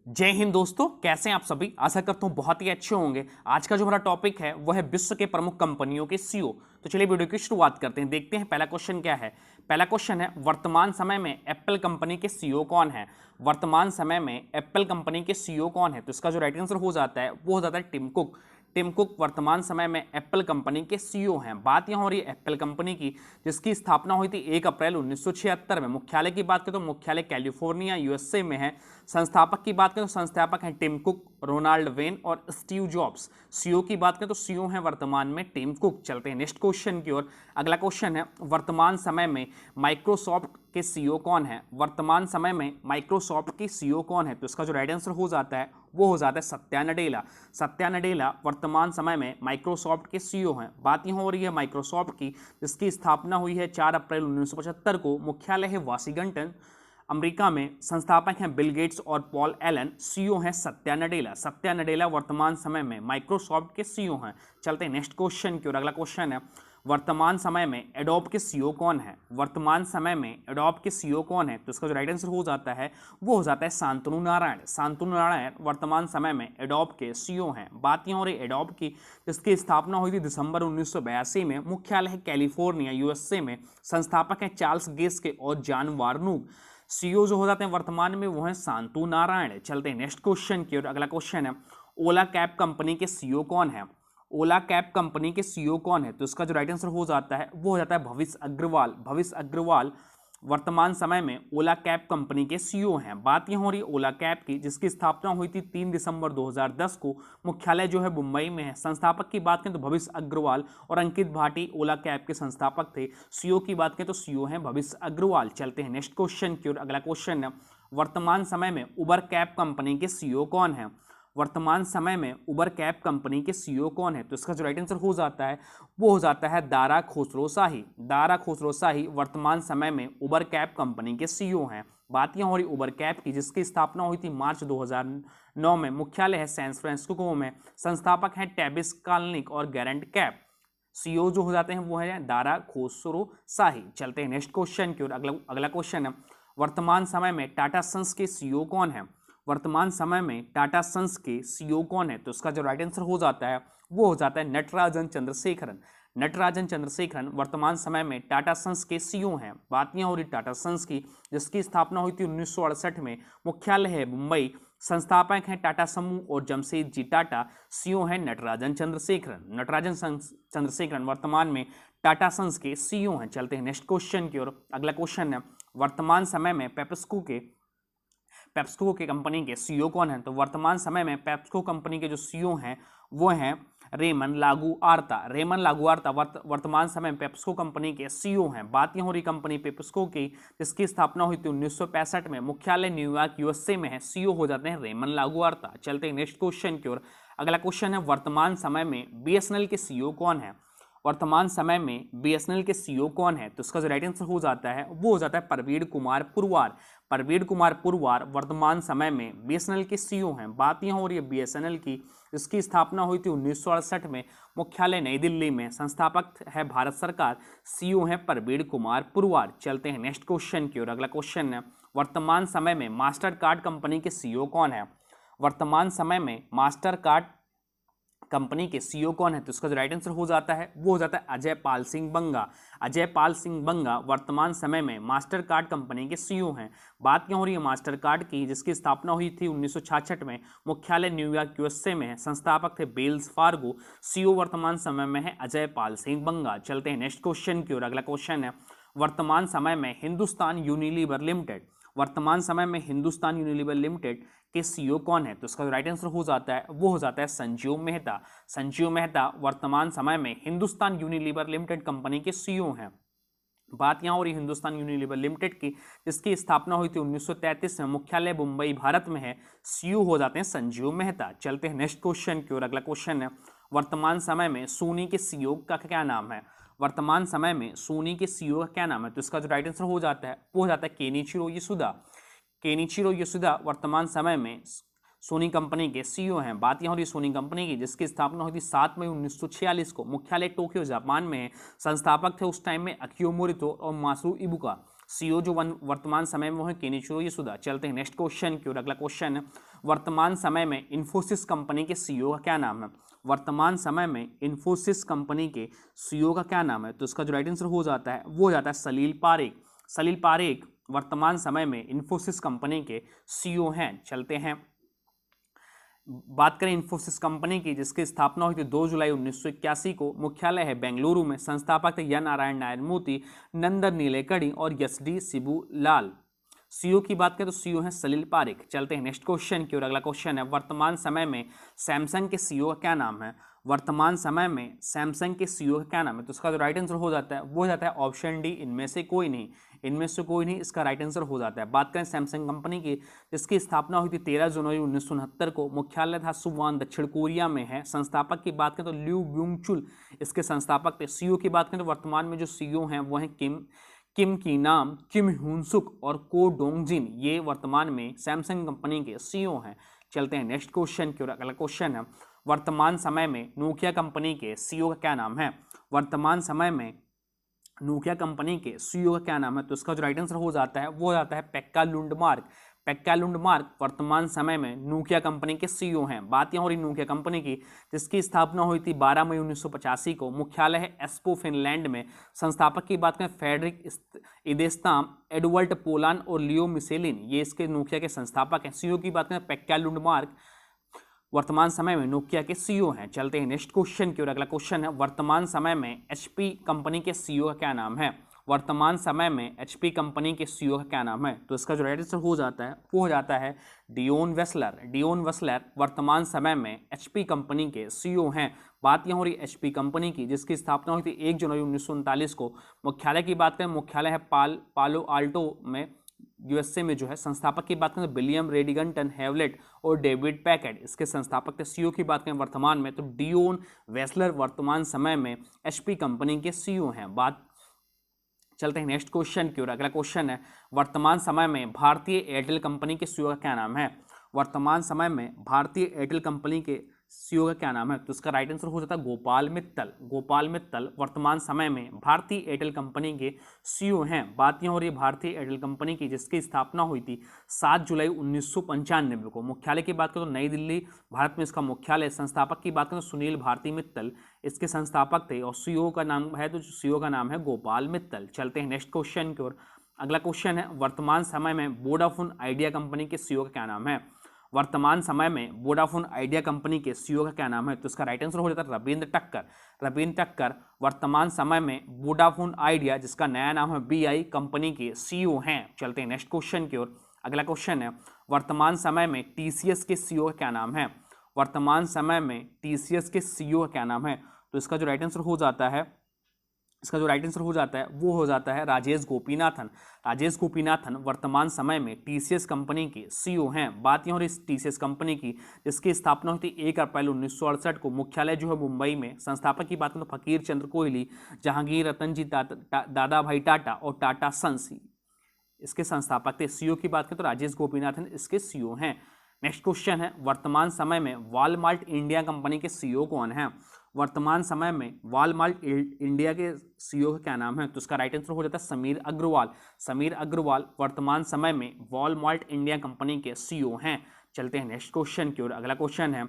जय हिंद दोस्तों, कैसे हैं आप सभी। आशा करता हूं बहुत ही अच्छे होंगे। आज का जो हमारा टॉपिक है वह है विश्व के प्रमुख कंपनियों के सीईओ। तो चलिए वीडियो की शुरुआत करते हैं। देखते हैं पहला क्वेश्चन क्या है। पहला क्वेश्चन है, वर्तमान समय में एप्पल कंपनी के सीईओ कौन है। वर्तमान समय में एप्पल कंपनी के सीईओ कौन है, तो इसका जो राइट आंसर हो जाता है वो हो जाता है टिम कुक। टिम कुक वर्तमान समय में एप्पल कंपनी के सीईओ हैं। बात यहाँ हो रही है एप्पल कंपनी की, जिसकी स्थापना हुई थी 1 अप्रैल 1976 में। मुख्यालय की बात करें तो मुख्यालय कैलिफोर्निया यूएसए में है। संस्थापक की बात करें तो संस्थापक हैं टिम कुक, रोनाल्ड वेन और स्टीव जॉब्स। सीईओ की बात करें तो सीईओ हैं वर्तमान में टिम कुक। चलते हैं नेक्स्ट क्वेश्चन की ओर। अगला क्वेश्चन है, वर्तमान समय में माइक्रोसॉफ्ट के सीईओ कौन है। वर्तमान समय में माइक्रोसॉफ्ट के सीईओ कौन है, तो इसका जो राइट आंसर हो जाता है वो हो जाता है सत्या नडेला। सत्या नडेला वर्तमान समय में माइक्रोसॉफ्ट के सीईओ हैं। बात यहाँ हो रही है माइक्रोसॉफ्ट की, जिसकी स्थापना हुई है 4 अप्रैल 1975 को। मुख्यालय है वाशिंगटन अमेरिका में। संस्थापक हैं बिल गेट्स और पॉल एलन। सीईओ हैं सत्या नडेला। सत्या नडेला वर्तमान समय में माइक्रोसॉफ्ट के सीईओ हैं। चलते हैं नेक्स्ट क्वेश्चन की ओर। अगला क्वेश्चन है, वर्तमान समय में एडोब के सीईओ कौन है। वर्तमान समय में एडोब के सीईओ कौन है, तो इसका जो राइट आंसर हो जाता है वो हो जाता है शांतनु नारायण। शांतनु नारायण वर्तमान समय में एडोब के सीईओ हैं। बात यहाँ हो रही एडोब की, जिसकी स्थापना हुई थी दिसंबर 1982 में। मुख्यालय है कैलिफोर्निया यूएसए में। संस्थापक हैं चार्ल्स गेस्के और जॉन वार्नूक। सीईओ जो हो जाते हैं वर्तमान में वो है शांतु नारायण। चलते हैं नेक्स्ट क्वेश्चन की ओर। अगला क्वेश्चन है, ओला कैब कंपनी के सीईओ कौन है। ओला कैब कंपनी के सीईओ कौन है, तो इसका जो राइट आंसर हो जाता है वो हो जाता है भविष्य अग्रवाल। भविष्य अग्रवाल वर्तमान समय में ओला कैब कंपनी के सीईओ हैं। बात यहाँ हो रही है ओला कैब की, जिसकी स्थापना हुई थी 3 दिसंबर 2010 को। मुख्यालय जो है मुंबई में है। संस्थापक की बात करें तो भविष्य अग्रवाल और अंकित भाटी ओला कैब के संस्थापक थे। सीईओ की बात करें तो सीईओ हैं भविष्य अग्रवाल। चलते हैं नेक्स्ट क्वेश्चन की ओर। अगला क्वेश्चन है, वर्तमान समय में उबर कैब कंपनी के सीईओ कौन है। वर्तमान समय में उबर कैब कंपनी के सीईओ कौन है, तो इसका जो राइट आंसर हो जाता है वो हो जाता है दारा खुसरो शाही। दारा खुसरो शाही वर्तमान समय में उबर कैब कंपनी के सीईओ हैं। बात यहाँ हो रही उबर कैब की, जिसकी स्थापना हुई थी मार्च 2009 में। मुख्यालय है सैन फ्रांसिस्को में। संस्थापक हैं टेबिस काल्निक और गैरेंट कैब। सीईओ जो हो जाते हैं वो है दारा खुसरो शाही। चलते हैं नेक्स्ट क्वेश्चन की ओर। अगला क्वेश्चन है, वर्तमान समय में टाटा सन्स के सीईओ कौन है। वर्तमान समय में टाटा सन्स के सीईओ कौन है, तो इसका जो राइट आंसर हो जाता है वो हो जाता है नटराजन चंद्रशेखरन। नटराजन चंद्रशेखरन वर्तमान समय में टाटा सन्स के सीईओ हैं। बात यहाँ हो रही टाटा सन्स की, जिसकी स्थापना हुई थी 1968 में। मुख्यालय है मुंबई। संस्थापक हैं टाटा समूह और जमशेदजी टाटा। सीईओ हैं नटराजन चंद्रशेखरन। नटराजन चंद्रशेखरन वर्तमान में टाटा सन्स के सीईओ हैं। चलते हैं नेक्स्ट क्वेश्चन की ओर। अगला क्वेश्चन है, वर्तमान समय में पेप्सिको के कंपनी के सीईओ कौन है। तो वर्तमान समय में पेप्सिको कंपनी के जो सीईओ हैं वो हैं रेमन लागुआर्ता। रेमन लागुआर्ता वर्तमान समय में पेप्सिको कंपनी के सीईओ हैं। बात यहाँ हो रही कंपनी पेप्सिको की, जिसकी स्थापना हुई थी 1965 में। मुख्यालय न्यूयॉर्क यूएसए में है। सीईओ हो जाते हैं रेमन लागुआर्ता। चलते हैं नेक्स्ट क्वेश्चन की ओर। अगला क्वेश्चन है, वर्तमान समय में बीएसएनएल के सीईओ कौन है। वर्तमान समय में बीएसएनएल के सीईओ कौन है, तो इसका जो राइट आंसर हो जाता है वो हो जाता है प्रवीण कुमार पुरवार। प्रवीण कुमार पुरवार वर्तमान समय में बीएसएनएल के सीईओ हैं। बात यहाँ हो रही है बीएसएनएल की, जिसकी स्थापना हुई थी 1968 में। मुख्यालय नई दिल्ली में। संस्थापक है भारत सरकार। सीईओ हैं प्रवीण कुमार पुरवार। चलते हैं नेक्स्ट क्वेश्चन की ओर। अगला क्वेश्चन है, वर्तमान समय में मास्टर कार्ड कंपनी के सीईओ कौन है। वर्तमान समय में मास्टर कार्ड कंपनी के सीईओ कौन है, तो इसका जो राइट आंसर हो जाता है वो हो जाता है अजय पाल सिंह बंगा। अजय पाल सिंह बंगा वर्तमान समय में मास्टर कार्ड कंपनी के सीईओ हैं। बात यहाँ हो रही है मास्टर कार्ड की, जिसकी स्थापना हुई थी 1966 में। मुख्यालय न्यूयॉर्क यूएसए में है। संस्थापक थे बेल्स फार्गो। सीईओ वर्तमान समय में है अजय पाल सिंह बंगा। चलते हैं नेक्स्ट क्वेश्चन की ओर। अगला क्वेश्चन है, वर्तमान समय में हिंदुस्तान यूनिलीवर लिमिटेड। वर्तमान समय में हिंदुस्तान यूनिलीवर लिमिटेड के सीईओ कौन है, तो इसका राइट आंसर हो जाता है वो हो जाता है संजीव मेहता। संजीव मेहता वर्तमान समय में हिंदुस्तान यूनिलीवर लिमिटेड कंपनी के सीईओ हैं। बात यहाँ हो रही हिंदुस्तान यूनिलीवर लिमिटेड की, जिसकी स्थापना हुई थी 1933 में। मुख्यालय मुंबई भारत में है। सीईओ हो जाते हैं संजीव मेहता। चलते हैं नेक्स्ट क्वेश्चन की ओर। अगला क्वेश्चन है, वर्तमान समय में सोनी के सीईओ का क्या नाम है। वर्तमान समय में सोनी के सीईओ का क्या नाम है, तो इसका जो राइट आंसर हो जाता है वो हो जाता है केनिचिरो यसुदा। केनिचिरो यसुदा वर्तमान समय में सोनी कंपनी के सीईओ हैं। बात यहाँ हो रही सोनी कंपनी की, जिसकी स्थापना हुई थी 7 मई 1946 को। मुख्यालय टोक्यो जापान में है। संस्थापक थे उस टाइम में अकियो मोरितो और मासू इबुका। सीईओ जो वर्तमान समय में वो है केनिचिरो यसुदा। चलते हैं नेक्स्ट क्वेश्चन की ओर। अगला क्वेश्चन है, वर्तमान समय में इन्फोसिस कंपनी के सीईओ का क्या नाम है? वर्तमान समय में इन्फोसिस कंपनी के सीईओ का क्या नाम है? तो इसका जो राइट आंसर हो जाता है वो हो जाता है सलील पारेख। सलील पारेख वर्तमान समय में इन्फोसिस कंपनी के सीईओ हैं। चलते हैं, बात करें इन्फोसिस कंपनी की, जिसकी स्थापना हुई थी 2 जुलाई 1981 को। मुख्यालय है बेंगलुरु में। संस्थापक थे एन नारायण नारायणमूर्ति, नंदन नीलेकणी और एस डी शिबूलाल। सीईओ की बात करें तो सीईओ है सलील पारेख। चलते हैं नेक्स्ट क्वेश्चन की ओर। अगला क्वेश्चन है, वर्तमान समय में सैमसंग के सीईओ का क्या नाम है? वर्तमान समय में सैमसंग के सीईओ का क्या नाम है? तो इसका जो राइट आंसर हो जाता है वो हो जाता है ऑप्शन डी, इनमें से कोई नहीं। इनमें से कोई नहीं इसका राइट आंसर हो जाता है। बात करें सैमसंग कंपनी की, जिसकी स्थापना हुई थी 13 जनवरी 1969 को। मुख्यालय था सुवॉन, दक्षिण कोरिया में है। संस्थापक की बात करें तो ल्यू ब्यूंग चुल इसके संस्थापक थे। सीईओ की बात करें तो वर्तमान में जो सीईओ हैं वो हैं किम की नाम, किम ह्यून सुक और को डोंगजिन। ये वर्तमान में सैमसंग कंपनी के सीईओ हैं। चलते हैं नेक्स्ट क्वेश्चन की ओर। अगला क्वेश्चन है, वर्तमान समय में नोकिया कंपनी के सीईओ का क्या नाम है? वर्तमान समय में नोकिया कंपनी के सीईओ का क्या नाम है? तो इसका जो राइट आंसर हो जाता है वो हो जाता है पेक्का लुंडमार्क। पेक्का लुंडमार्क वर्तमान समय में नोकिया कंपनी के सीईओ हैं। बात यहाँ हो रही नोकिया कंपनी की, जिसकी स्थापना हुई थी 12 मई 1985 को। मुख्यालय है एस्पो फिनलैंड में। संस्थापक की बात करें फेडरिक इदेस्ताम, एडवर्ड पोलान और लियो मिशेलिन, ये इसके नोकिया के संस्थापक हैं। सीईओ की बात करें पेक्का लुंडमार्क वर्तमान समय में नोकिया के सीईओ हैं। चलते हैं नेक्स्ट क्वेश्चन की ओर। अगला क्वेश्चन है, वर्तमान समय में एचपी कंपनी के सीईओ का क्या नाम है? वर्तमान समय में एचपी कंपनी के सीईओ का क्या नाम है? तो इसका जो राइट आंसर हो जाता है वो हो जाता है डियोन वेस्लर। डियोन वेस्लर वर्तमान समय में एचपी कंपनी के सीईओ हैं। बात यहाँ हो रही एचपी कंपनी की, जिसकी स्थापना हुई थी 1 जनवरी 1939 को। मुख्यालय की बात करें, मुख्यालय है पालो आल्टो में, यूएसए में जो है। संस्थापक की बात करें तो विलियम रेडिगंटन, हेवलेट और डेविड पैकेट इसके संस्थापक थे। सीईओ की बात करें वर्तमान में तो डियोन वेस्लर वर्तमान समय में एचपी कंपनी के सीईओ हैं। बात चलते हैं नेक्स्ट क्वेश्चन की ओर। अगला क्वेश्चन है, वर्तमान समय में भारतीय एयरटेल कंपनी के सीईओ का क्या नाम है? वर्तमान समय में भारतीय एयरटेल कंपनी के सीईओ का क्या नाम है? तो इसका राइट आंसर हो जाता है गोपाल मित्तल। गोपाल मित्तल वर्तमान समय में भारतीय एयरटेल कंपनी के सीईओ हैं। बात यहाँ हो रही है भारतीय एयरटेल कंपनी की, जिसकी स्थापना हुई थी 7 जुलाई 1995 को। मुख्यालय की बात करें तो नई दिल्ली, भारत में इसका मुख्यालय। संस्थापक की बात करें तो सुनील भारती मित्तल इसके संस्थापक थे और सीईओ का नाम है तो सीईओ का नाम है गोपाल मित्तल। चलते हैं नेक्स्ट क्वेश्चन की ओर। अगला क्वेश्चन है, वर्तमान समय में वोडाफोन आइडिया कंपनी के सीईओ का क्या नाम है? वर्तमान समय में वोडाफोन आइडिया कंपनी के सीईओ का क्या नाम है? तो इसका राइट आंसर हो जाता है रविंद्र टक्कर। रविंद्र टक्कर वर्तमान समय में वोडाफोन आइडिया, जिसका नया नाम है बीआई, कंपनी के सीईओ हैं। चलते हैं नेक्स्ट क्वेश्चन की ओर। अगला क्वेश्चन है, वर्तमान समय में टीसीएस के सीईओ का क्या नाम है? वर्तमान समय में टीसीएस के सीईओ का क्या नाम है? तो इसका जो राइट आंसर हो जाता है वो हो जाता है राजेश गोपीनाथन। राजेश गोपीनाथन वर्तमान समय में टीसीएस कंपनी के सीईओ हैं। बात यहाँ हो रही टीसीएस कंपनी की, जिसकी स्थापना हुई थी 1 अप्रैल 1968 को। मुख्यालय जो है मुंबई में। संस्थापक की बात करें तो फकीर चंद्र कोहली, जहांगीर रतनजी दादा भाई टाटा और टाटा सन्स इसके संस्थापक थे। सीईओ की बात करें तो राजेश गोपीनाथन इसके सीईओ हैं। नेक्स्ट क्वेश्चन है, वर्तमान समय में वॉलमार्ट इंडिया कंपनी के सीईओ कौन है? वर्तमान समय में वॉलमार्ट इंडिया के सीईओ का क्या नाम है? तो इसका राइट आंसर हो जाता है समीर अग्रवाल। समीर अग्रवाल वर्तमान समय में वॉलमार्ट इंडिया कंपनी के सीईओ हैं। चलते हैं नेक्स्ट क्वेश्चन की ओर। अगला क्वेश्चन है,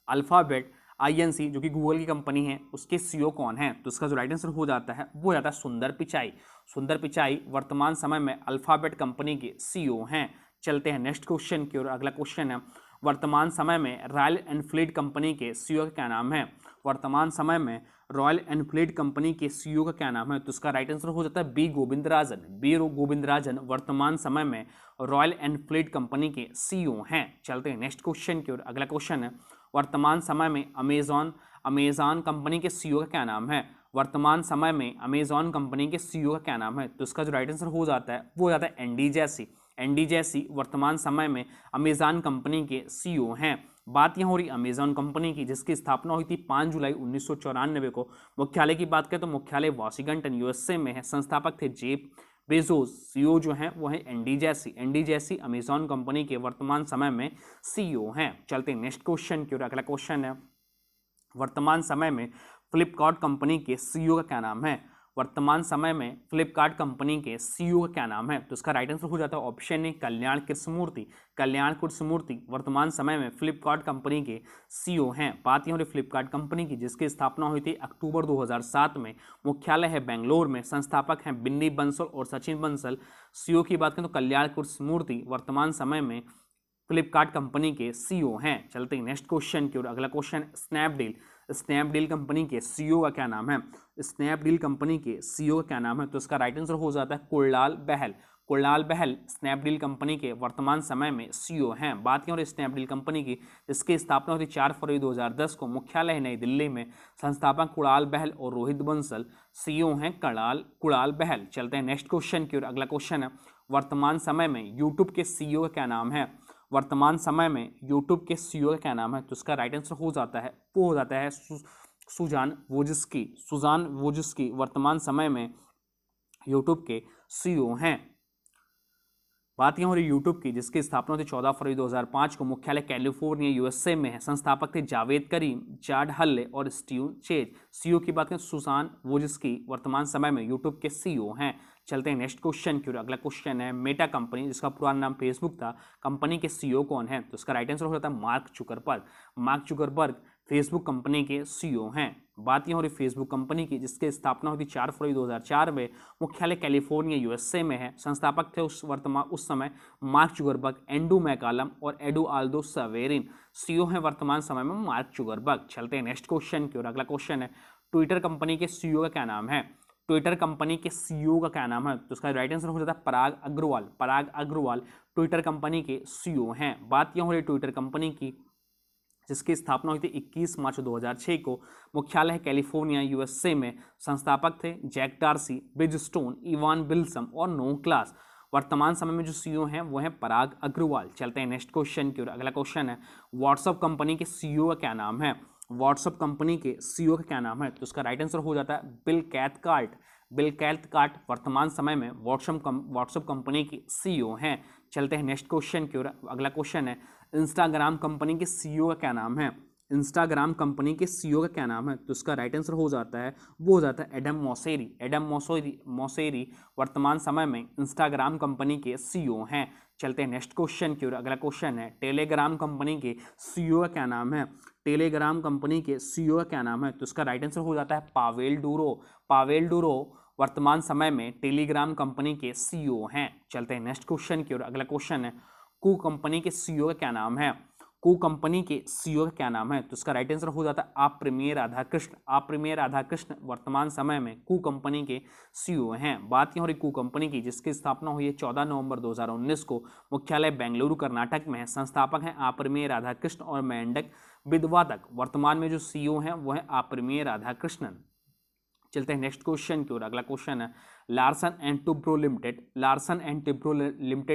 अल्फाबेट आईएनसी जो कि गूगल की कंपनी है, उसके सीईओ कौन है? तो इसका जो राइट आंसर हो जाता है वो जाता है सुंदर पिचाई। सुंदर पिचाई वर्तमान समय में अल्फाबेट कंपनी के सीईओ हैं। चलते हैं नेक्स्ट क्वेश्चन की ओर। अगला क्वेश्चन है, वर्तमान समय में रॉयल एनफील्ड कंपनी के सीईओ का क्या नाम है? वर्तमान समय में रॉयल एनफील्ड कंपनी के सीईओ का क्या नाम है? तो इसका राइट आंसर हो जाता है बी गोविंदराजन। बी गोविंदराजन वर्तमान समय में रॉयल एनफील्ड कंपनी के सीईओ हैं। चलते हैं नेक्स्ट क्वेश्चन की ओर। अगला क्वेश्चन है, वर्तमान समय में अमेजॉन कंपनी के सीईओ का क्या नाम है? वर्तमान समय में अमेजॉन कंपनी के सीईओ का क्या नाम है? तो इसका जो राइट आंसर हो जाता है वो हो जाता है एंडी जैसी। एंडी जैसी वर्तमान समय में अमेजॉन कंपनी के सीईओ हैं। बात यहाँ हो रही अमेजॉन कंपनी की, जिसकी स्थापना हुई थी 5 जुलाई 1994 को। मुख्यालय की बात करें तो मुख्यालय वाशिंगटन यूएसए में है। संस्थापक थे जेफ बेजोस। सीईओ जो है वो है एंडी जैसी। एंडी जैसी अमेजॉन कंपनी के वर्तमान समय में सीईओ हैं। चलते हैं नेक्स्ट क्वेश्चन की ओर। अगला क्वेश्चन है, वर्तमान समय में फ्लिपकार्ट कंपनी के सीईओ का क्या नाम है? वर्तमान समय में फ्लिपकार्ट कंपनी के सीईओ का क्या नाम है? तो इसका राइट आंसर हो जाता है ऑप्शन ए कल्याण कृष्णमूर्ति। कल्याण कृष्णमूर्ति वर्तमान समय में फ्लिपकार्ट कंपनी के सीईओ हैं। बात यहाँ हो रही फ्लिपकार्ट कंपनी की, जिसकी स्थापना हुई थी अक्टूबर 2007 में। मुख्यालय है बेंगलोर में। संस्थापक हैं बिन्नी बंसल और सचिन बंसल। सीईओ की बात करें तो कल्याण कृष्णमूर्ति वर्तमान समय में फ्लिपकार्ट कंपनी के सीईओ हैं। चलते हैं नेक्स्ट क्वेश्चन की ओर। अगला क्वेश्चन स्नैपडील। स्नैपडील कंपनी के सीईओ का क्या नाम है? स्नैपडील कंपनी के सीईओ का क्या नाम है? तो इसका राइट आंसर हो जाता है कुणाल बहल। कुणाल बहल स्नैपडील कंपनी के वर्तमान समय में सीईओ हैं। बात की हो रही स्नैपडील कंपनी की, इसकी स्थापना हुई 4 फरवरी 2010 को। मुख्यालय है नई दिल्ली में। संस्थापक कुणाल बहल और रोहित बंसल। सीईओ हैं कुणाल बहल। चलते हैं नेक्स्ट क्वेश्चन की ओर। अगला क्वेश्चन है वर्तमान समय में यूट्यूब के सीईओ का क्या नाम है? वर्तमान समय में यूट्यूब के सीईओ का क्या नाम है? तो इसका राइट आंसर हो जाता है सुजान वोजिस्की वर्तमान समय में यूट्यूब के सीईओ हैं। बात यहाँ हो रही यूट्यूब की, जिसकी स्थापना हुई 14 फरवरी 2005 को। मुख्यालय कैलिफोर्निया यूएसए में है। संस्थापक थे जावेद करीम, जाड हल्ले और स्टीव चेज। सीईओ की बात करें सुजान वोजिस्की वर्तमान समय में यूट्यूब के सीईओ हैं। चलते हैं नेक्स्ट क्वेश्चन की ओर। अगला क्वेश्चन है मेटा कंपनी, जिसका पुराना नाम फेसबुक था, कंपनी के सीईओ कौन है? तो इसका राइट आंसर हो जाता है mark Zuckerberg. Mark Zuckerberg Facebook company के सीईओ हैं। बात यहाँ हो रही फेसबुक कंपनी की, जिसकी स्थापना हुई 4 फरवरी 2004 में। मुख्यालय कैलिफोर्निया यूएसए में है। संस्थापक थे उस समय मार्क जुकरबर्ग, एंड्रू मैकालम और एडुआल्डो सवेरिन। सीईओ हैं वर्तमान समय में मार्क जुकरबर्ग। चलते हैं नेक्स्ट क्वेश्चन की ओर। अगला क्वेश्चन है ट्विटर कंपनी के सीईओ का क्या नाम है? ट्विटर कंपनी के सीईओ का क्या नाम है? तो उसका राइट आंसर हो जाता है पराग अग्रवाल। पराग अग्रवाल ट्विटर कंपनी के सीईओ हैं। बात यहाँ हो रही ट्विटर कंपनी की, जिसकी स्थापना हुई थी 21 मार्च 2006 को। मुख्यालय है कैलिफोर्निया यूएसए में। संस्थापक थे जैक डार्सी, बिज स्टोन, इवान बिल्सम और नो क्लास। वर्तमान समय में जो सीईओ हैं वो हैं पराग अग्रवाल। चलते हैं नेक्स्ट क्वेश्चन की ओर। अगला क्वेश्चन है व्हाट्सएप कंपनी के सीईओ का क्या नाम है? व्हाट्सएप कंपनी के सीईओ का क्या नाम है? तो उसका राइट आंसर हो जाता है बिल कैथकार्ट। बिल कैथकार्ट वर्तमान समय में व्हाट्सएप कंपनी के सीईओ हैं। चलते हैं नेक्स्ट क्वेश्चन की ओर। अगला क्वेश्चन है इंस्टाग्राम कंपनी के सीईओ का क्या नाम है? इंस्टाग्राम कंपनी के सीईओ का क्या नाम है? तो इसका राइट आंसर हो जाता है एडम मॉसेरी। एडम मॉसेरी वर्तमान समय में इंस्टाग्राम कंपनी के सीईओ हैं। चलते हैं नेक्स्ट क्वेश्चन की ओर। अगला क्वेश्चन है टेलीग्राम कंपनी के सीईओ का क्या नाम है? टेलीग्राम कंपनी के सीईओ का क्या नाम है? तो इसका राइट आंसर हो जाता है पावेल डूरो। पावेल डूरो वर्तमान समय में टेलीग्राम कंपनी के सीईओ हैं। चलते हैं नेक्स्ट क्वेश्चन की ओर। अगला क्वेश्चन है कू कंपनी के सीईओ का क्या नाम है? कू कंपनी के सीईओ का क्या नाम है? तो इसका राइट आंसर हो जाता है अप्रिमेय राधाकृष्ण। अप्रिमेय राधाकृष्ण वर्तमान समय में कू कंपनी के सीईओ हैं। बात यहाँ हो रही कू कंपनी की, जिसकी स्थापना हुई है 14 नवंबर 2019 को। मुख्यालय बेंगलुरु कर्नाटक में है। संस्थापक हैं अप्रिमेय राधाकृष्ण और मेंढक विद्वादक। वर्तमान में जो सीईओ हैं वो है अप्रिमेय राधाकृष्णन। चलते हैं नेक्स्ट क्वेश्चन की ओर। अगला क्वेश्चन है Larsen and Toubro limited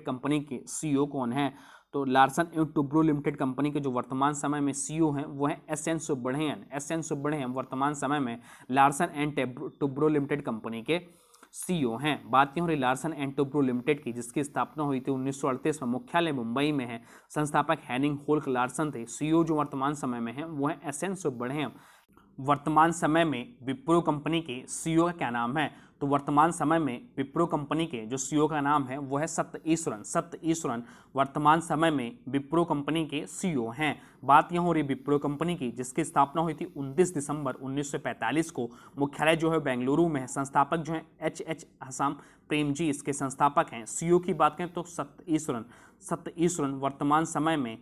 company के सीईओ कौन है? तो Larsen and Toubro limited company के जो वर्तमान समय में सीईओ हैं वो है एस.एन. सुब्रमण्यन। एस.एन. सुब्रमण्यन वर्तमान समय में Larsen and Toubro limited company के सीईओ हैं। बात की हो रही लार्सन एंड टुब्रो लिमिटेड की, जिसकी स्थापना हुई थी 1938 में। मुख्यालय मुंबई में है। संस्थापक हैनिंग होल्क लार्सन थे। सीईओ जो वर्तमान समय में है वो है एस.एन. सुब्रमण्यन। वर्तमान समय में विप्रो कंपनी के सीईओ का क्या नाम है? तो वर्तमान समय में विप्रो कंपनी के जो सीईओ का नाम है वो है सत्य ईश्वरन। सत्य ईश्वरन वर्तमान समय में विप्रो कंपनी के सीईओ हैं। बात यहाँ हो रही विप्रो कंपनी की, जिसकी स्थापना हुई थी 29 दिसंबर 1945 को। मुख्यालय जो है बेंगलुरु में है। संस्थापक जो है एच हसाम प्रेमजी इसके संस्थापक हैं। सीईओ की बात करें तो सत्य ईश्वरन वर्तमान समय में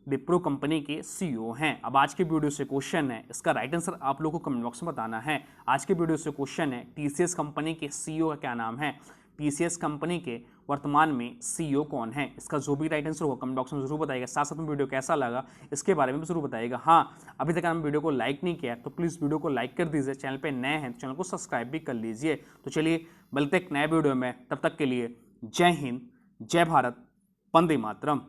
विप्रो कंपनी के सीईओ हैं। अब आज के वीडियो से क्वेश्चन है, इसका राइट आंसर आप लोगों को कमेंट बॉक्स में बताना है। आज के वीडियो से क्वेश्चन है टीसीएस कंपनी के सीईओ का क्या नाम है? टीसीएस कंपनी के वर्तमान में सीईओ कौन है? इसका जो भी राइट आंसर होगा कमेंट बॉक्स में जरूर बताइएगा। साथ साथ में वीडियो कैसा लगा इसके बारे में भी जरूर बताइएगा। हाँ, अभी तक हम वीडियो को लाइक नहीं किया तो प्लीज़ वीडियो को लाइक कर दीजिए। चैनल पर नए हैं तो चैनल को सब्सक्राइब भी कर लीजिए। तो चलिए मिलते एक नए वीडियो में, तब तक के लिए जय हिंद, जय भारत, वंदे मातरम।